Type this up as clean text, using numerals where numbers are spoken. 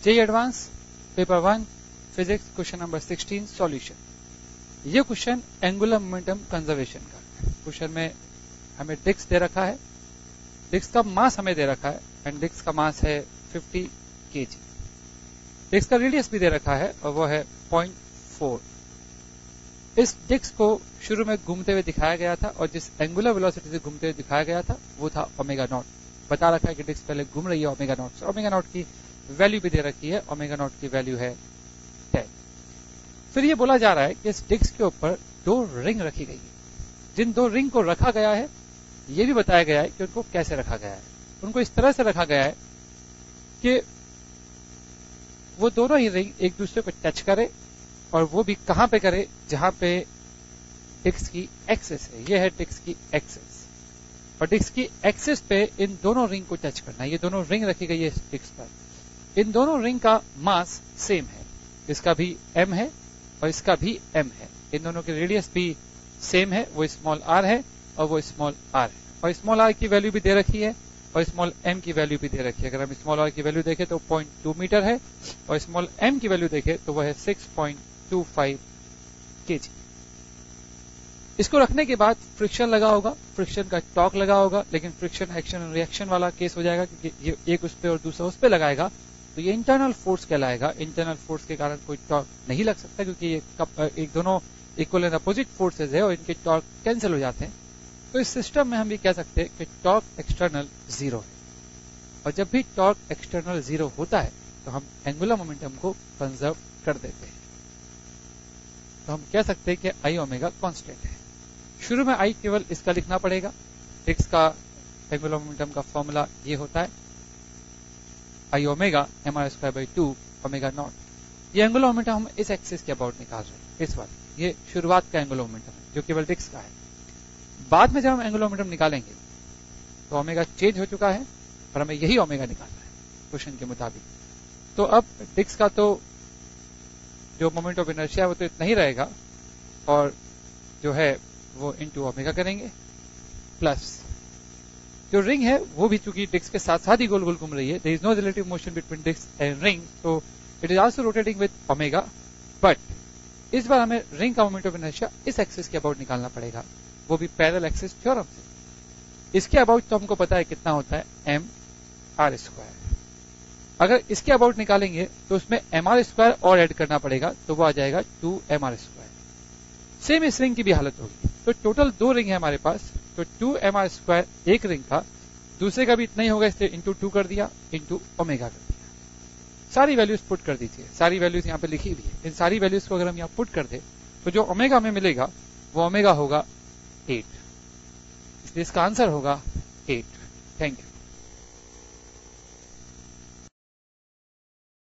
JEE advance paper 1 physics question number 16 solution. ये question angular momentum conservation का question में हमें डिस्क दे रखा है, डिस्क का मास हमें दे रखा है एंड डिस्क का मास है 50 kg। डिस्क का रेडियस भी दे रखा है और वो है 0.4। इस डिस्क को शुरू में घूमते हुए दिखाया गया था और जिस एंगुलर वेलोसिटी से घूमते हुए दिखाया गया था वो था ओमेगा नॉट। बता रखा है कि डिस्क पहले घूम रही है ओमेगा नॉट से, ओमेगा नॉट की वैल्यू भी दे रखी है, ओमेगा नॉट की वैल्यू है 10। फिर ये बोला जा रहा है कि इस डिस्क के ऊपर 2 रिंग रखी गई है। जिन 2 रिंग को रखा गया है ये भी बताया गया है कि उनको कैसे रखा गया है। उनको इस तरह से रखा गया है कि वो दोनों ही रिंग एक दूसरे को टच करे और वो भी कहां पे करे, जहां पे डिस्क की एक्सिस है। ये है डिस्क की एक्सिस और डिस्क की एक्सिस पे इन दोनों रिंग को टच करना है। ये दोनों रिंग रखी गई है इस डिस्क पर। इन दोनों रिंग का मास सेम है, इसका भी m है और इसका भी m है। इन दोनों की रेडियस भी सेम है, वो स्मॉल r है और वो स्मॉल r है और स्मॉल r की वैल्यू भी दे रखी है और स्मॉल m की वैल्यू भी दे रखी है। अगर हम स्मॉल r की वैल्यू देखें तो 0.2 मीटर है और स्मॉल m की वैल्यू देखें तो वह है 6.25 kg। इसको रखने के बाद फ्रिक्शन लगा होगा, फ्रिक्शन का टॉर्क लगा होगा, लेकिन फ्रिक्शन एक्शन रिएक्शन वाला केस हो जाएगा क्योंकि ये एक उस पे और दूसरा उस पे लगाएगा तो ये इंटरनल फोर्स कहलाएगा। इंटरनल फोर्स के कारण कोई टॉर्क नहीं लग सकता क्योंकि ये एक दोनों इक्वल एंड अपोजिट फोर्सेज है और इनके टॉर्क कैंसिल हो जाते हैं। तो इस सिस्टम में हम ये कह सकते हैं कि टॉर्क एक्सटर्नल 0 है और जब भी टॉर्क एक्सटर्नल 0 होता है तो हम एंगुलर मोमेंटम को कंजर्व कर देते हैं। तो हम कह सकते हैं कि आई ओमेगा कांस्टेंट है। शुरू में आई केवल इसका लिखना पड़ेगा। डिस्क का एंगुलर मोमेंटम का फॉर्मूला ये होता है आई ओमेगा mr²/2 ओमेगा नॉट। ये एंगुलर मोमेंटम हम इस एक्सिस के अबाउट निकाल रहे हैं, इस वाले। ये शुरुआत का एंगुलर मोमेंटम है जो केवल डिस्क का है। बाद में जब हम एंगुलर मोमेंटम निकालेंगे तो ओमेगा चेंज हो चुका है और हमें यही ओमेगा निकालना है क्वेश्चन के मुताबिक। तो अब डिस्क का तो जो मोमेंट ऑफ इनर्शिया वो तो इतना ही रहेगा और जो है वो इनटू ओमेगा करेंगे प्लस जो रिंग है वो भी चूंकि डिस्क के साथ साथ ही गोल गोल घूम रही है, there is no relative motion between disc and ring, so it is also rotating with omega. But इस बार हमें रिंग का मोमेंट ऑफ इनर्शिया इस एक्सिस के अबाउट निकालना पड़ेगा, वो भी पैरेलल एक्सिस थ्योरम से। इसके अबाउट तो हमको पता है कितना होता है mr²। अगर इसके अबाउट निकालेंगे तो उसमें mr² और ऐड करना पड़ेगा तो वो आ जाएगा 2mr²। सेम इस रिंग की भी हालत होगी। तो टोटल 2 रिंग है हमारे पास, तो 2mr² एक रिंग का, दूसरे का भी इतना ही होगा इसलिए इंटू 2 कर दिया, इंटू ओमेगा कर दिया। सारी वैल्यूज पुट कर दीजिए, सारी वैल्यूज यहाँ पे लिखी हुई है। इन सारी वैल्यूज को अगर हम यहाँ पुट कर दे तो जो ओमेगा हमें मिलेगा वो ओमेगा होगा 8, इसलिए इसका आंसर होगा 8। Thank you.